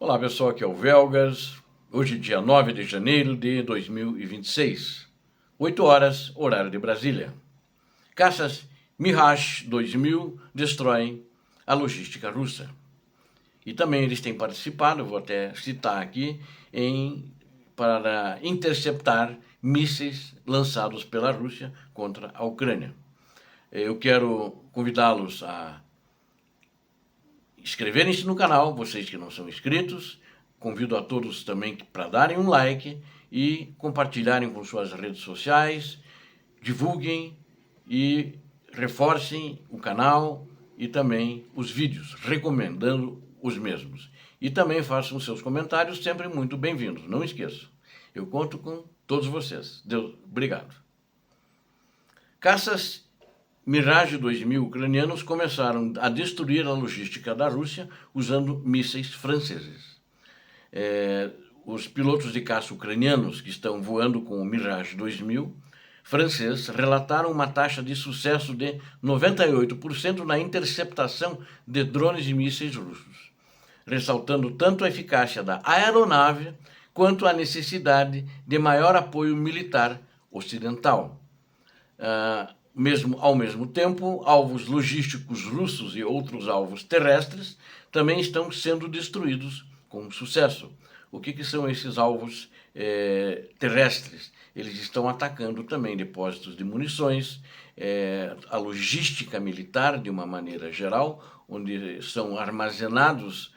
Olá pessoal, aqui é o Velgas. Hoje, dia 9 de janeiro de 2026, 8 horas, horário de Brasília. Caças Mirage 2000 destroem a logística russa. E também eles têm participado, vou até citar aqui, para interceptar mísseis lançados pela Rússia contra a Ucrânia. Eu quero convidá-los a inscreverem-se no canal, vocês que não são inscritos. Convido a todos também para darem um like e compartilharem com suas redes sociais, divulguem e reforcem o canal e também os vídeos, recomendando os mesmos. E também façam seus comentários, sempre muito bem-vindos, não esqueçam. Eu conto com todos vocês. Deus, obrigado. Caças Mirage 2000 ucranianos começaram a destruir a logística da Rússia usando mísseis franceses. Os pilotos de caça ucranianos que estão voando com o Mirage 2000 francês relataram uma taxa de sucesso de 98% na interceptação de drones e mísseis russos, ressaltando tanto a eficácia da aeronave quanto a necessidade de maior apoio militar ocidental. Ao mesmo tempo, alvos logísticos russos e outros alvos terrestres também estão sendo destruídos com sucesso. O que são esses alvos terrestres? Eles estão atacando também depósitos de munições, a logística militar de uma maneira geral, onde são armazenados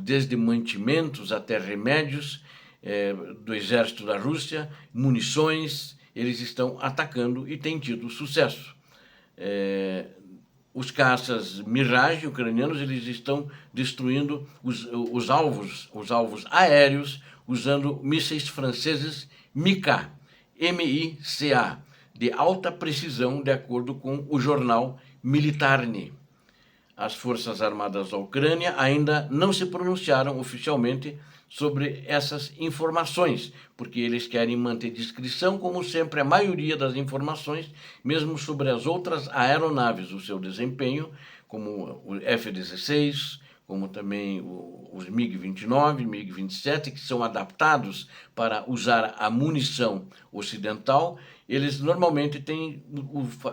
desde mantimentos até remédios do exército da Rússia, munições. Eles estão atacando e têm tido sucesso. Os caças Mirage ucranianos eles estão destruindo os alvos aéreos usando mísseis franceses MiCa, M-I-C-A, de alta precisão, de acordo com o jornal Militarny. As Forças Armadas da Ucrânia ainda não se pronunciaram oficialmente sobre essas informações, porque eles querem manter discrição, como sempre, a maioria das informações, mesmo sobre as outras aeronaves, o seu desempenho, como o F-16, como também os MiG-29, MiG-27, que são adaptados para usar a munição ocidental. Eles normalmente têm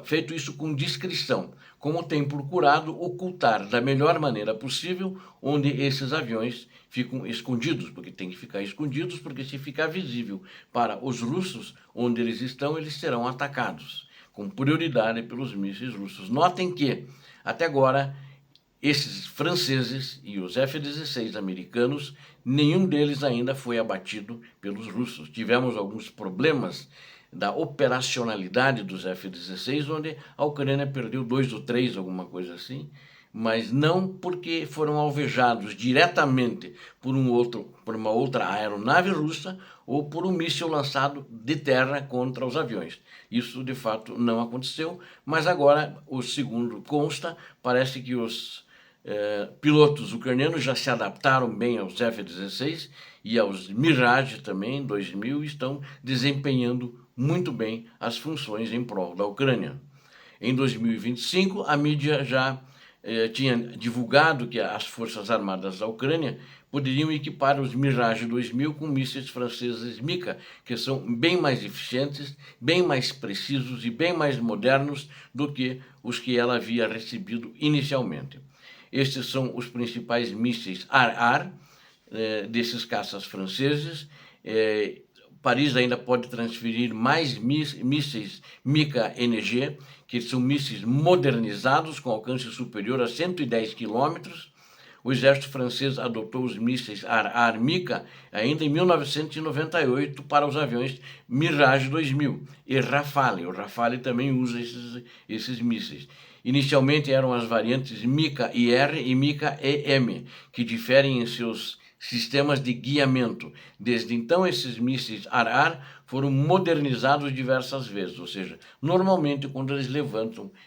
feito isso com discrição, como têm procurado ocultar da melhor maneira possível onde esses aviões ficam escondidos, porque tem que ficar escondidos, porque se ficar visível para os russos onde eles estão, eles serão atacados, com prioridade pelos mísseis russos. Notem que, até agora, esses franceses e os F-16 americanos, nenhum deles ainda foi abatido pelos russos. Tivemos alguns problemas da operacionalidade dos F-16, onde a Ucrânia perdeu 2 ou 3, alguma coisa assim, mas não porque foram alvejados diretamente por uma outra aeronave russa ou por um míssil lançado de terra contra os aviões. Isso, de fato, não aconteceu, mas agora, o segundo consta, parece que os pilotos ucranianos já se adaptaram bem aos F-16 e aos Mirage também, 2000, estão desempenhando muito bem as funções em prol da Ucrânia. Em 2025, a mídia já tinha divulgado que as Forças Armadas da Ucrânia poderiam equipar os Mirage 2000 com mísseis franceses MiCa, que são bem mais eficientes, bem mais precisos e bem mais modernos do que os que ela havia recebido inicialmente. Estes são os principais mísseis ar-ar desses caças franceses. Paris ainda pode transferir mais mísseis MiCa-NG, que são mísseis modernizados com alcance superior a 110 quilômetros. O exército francês adotou os mísseis ar-ar MiCa ainda em 1998 para os aviões Mirage 2000 e Rafale. O Rafale também usa esses mísseis. Inicialmente eram as variantes MiCa-IR e MiCa-EM, que diferem em seus sistemas de guiamento. Desde então, esses mísseis ar-ar foram modernizados diversas vezes, ou seja, normalmente quando eles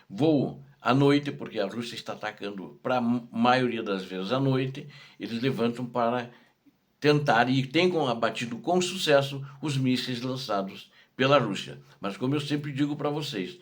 voam à noite, porque a Rússia está atacando para a maioria das vezes à noite, eles levantam para tentar e têm abatido com sucesso os mísseis lançados pela Rússia. Mas como eu sempre digo para vocês,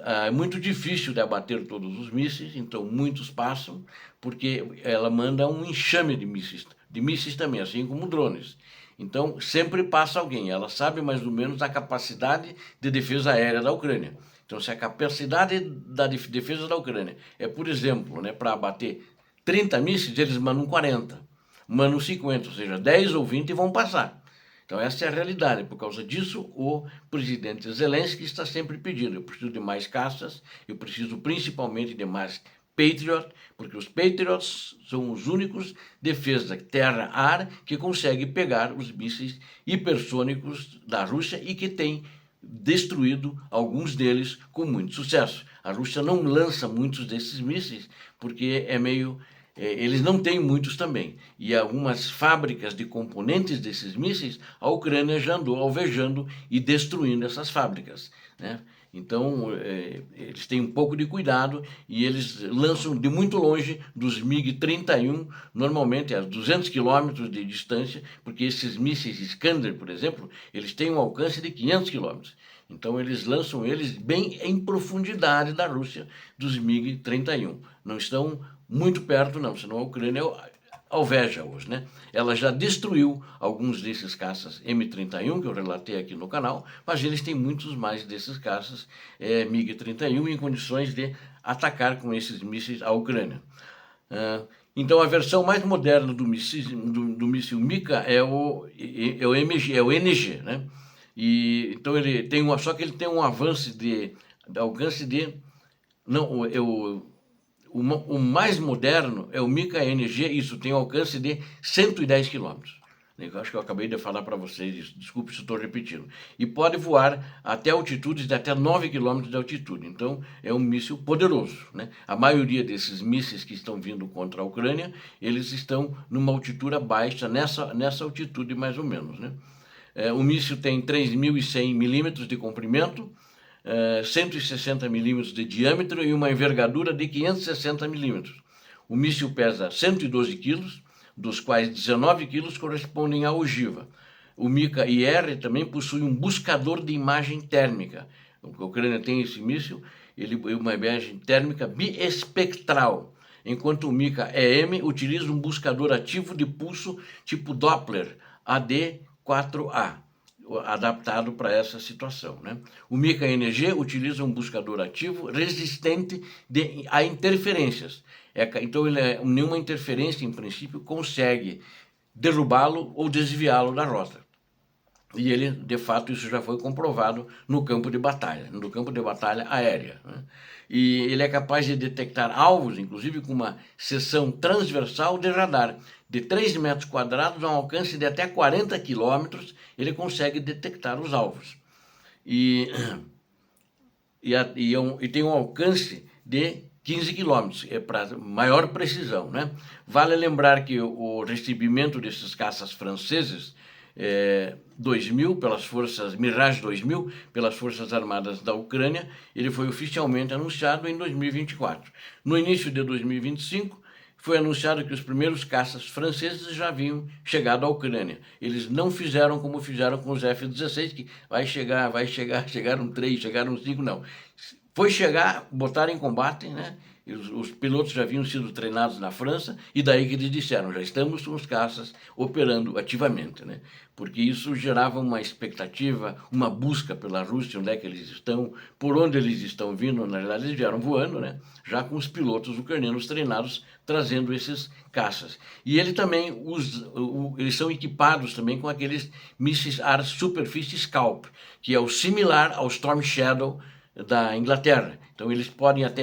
É muito difícil de abater todos os mísseis, então muitos passam, porque ela manda um enxame de mísseis também, assim como drones. Então sempre passa alguém, ela sabe mais ou menos a capacidade de defesa aérea da Ucrânia. Então se a capacidade da defesa da Ucrânia é, por exemplo, né, para abater 30 mísseis, eles mandam 40, mandam 50, ou seja, 10 ou 20 vão passar. Então essa é a realidade. Por causa disso, o presidente Zelensky está sempre pedindo: eu preciso de mais caças, eu preciso principalmente de mais Patriot, porque os Patriots são os únicos defesa terra-ar que conseguem pegar os mísseis hipersônicos da Rússia e que tem destruído alguns deles com muito sucesso. A Rússia não lança muitos desses mísseis porque eles não têm muitos também. E algumas fábricas de componentes desses mísseis, a Ucrânia já andou alvejando e destruindo essas fábricas, né? Então, eles têm um pouco de cuidado e eles lançam de muito longe dos MiG-31, normalmente a 200 quilômetros de distância, porque esses mísseis Iskander, por exemplo, eles têm um alcance de 500 quilômetros. Então, eles lançam eles bem em profundidade da Rússia, dos MiG-31. Não estão muito perto, não, senão a Ucrânia alveja-os, né? Ela já destruiu alguns desses caças M31, que eu relatei aqui no canal, mas eles têm muitos mais desses caças MiG-31 em condições de atacar com esses mísseis a Ucrânia. Então, a versão mais moderna do míssil Mika é o NG, né? E, então, só que ele tem um avanço de alcance de... Não, o mais moderno é o Mika NG, isso tem um alcance de 110 quilômetros. Eu acho que eu acabei de falar para vocês isso, desculpe se estou repetindo. E pode voar até altitudes de até 9 quilômetros de altitude. Então, é um míssil poderoso, né? A maioria desses mísseis que estão vindo contra a Ucrânia, eles estão numa altitude baixa, nessa altitude mais ou menos, né? O míssil tem 3.100 milímetros de comprimento, 160 milímetros de diâmetro e uma envergadura de 560 milímetros. O míssil pesa 112 quilos, dos quais 19 quilos correspondem à ogiva. O Mika-IR também possui um buscador de imagem térmica. A Ucrânia tem esse míssil, ele é uma imagem térmica biespectral, enquanto o Mika-EM utiliza um buscador ativo de pulso tipo Doppler AD4A, adaptado para essa situação, né? O Mika-NG utiliza um buscador ativo resistente a interferências. Então, nenhuma interferência, em princípio, consegue derrubá-lo ou desviá-lo da rota. E ele, de fato, isso já foi comprovado no campo de batalha aérea, né? E ele é capaz de detectar alvos, inclusive com uma seção transversal de radar. De 3 metros quadrados a um alcance de até 40 quilômetros, ele consegue detectar os alvos. E tem um alcance de 15 quilômetros, é para maior precisão, né? Vale lembrar que o recebimento desses caças franceses 2000 pelas forças Mirage 2000 pelas forças armadas da Ucrânia, ele foi oficialmente anunciado em 2024. No início de 2025 foi anunciado que os primeiros caças franceses já haviam chegado à Ucrânia. Eles não fizeram como fizeram com os F-16, que chegaram 3, chegaram 5, não. Foi chegar, botaram em combate, né? Os pilotos já haviam sido treinados na França, e daí que eles disseram: já estamos com os caças operando ativamente, né? Porque isso gerava uma expectativa, uma busca pela Rússia, onde é que eles estão, por onde eles estão vindo. Na realidade, eles vieram voando, né? Já com os pilotos ucranianos treinados, trazendo esses caças. E ele também eles são equipados também com aqueles mísseis ar-superfície Scalp, que é o similar ao Storm Shadow da Inglaterra. Então eles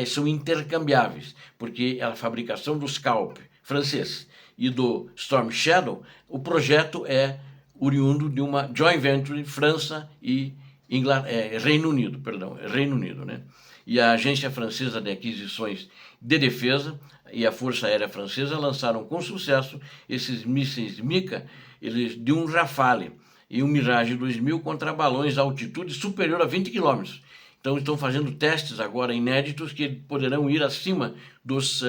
são intercambiáveis, porque a fabricação do Scalp francês e do Storm Shadow, o projeto é oriundo de uma joint venture França e Reino Unido, né? E a Agência Francesa de Aquisições de Defesa e a Força Aérea Francesa lançaram com sucesso esses mísseis Mika, de um Rafale e um Mirage 2000 contra balões a altitude superior a 20 quilômetros. Então estão fazendo testes agora inéditos que poderão ir acima dos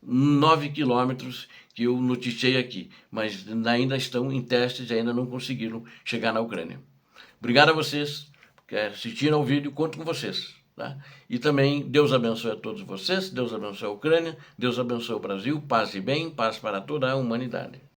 9 quilômetros que eu noticiei aqui, mas ainda estão em testes e ainda não conseguiram chegar na Ucrânia. Obrigado a vocês que assistiram ao vídeo, conto com vocês. Tá? E também Deus abençoe a todos vocês, Deus abençoe a Ucrânia, Deus abençoe o Brasil, paz e bem, paz para toda a humanidade.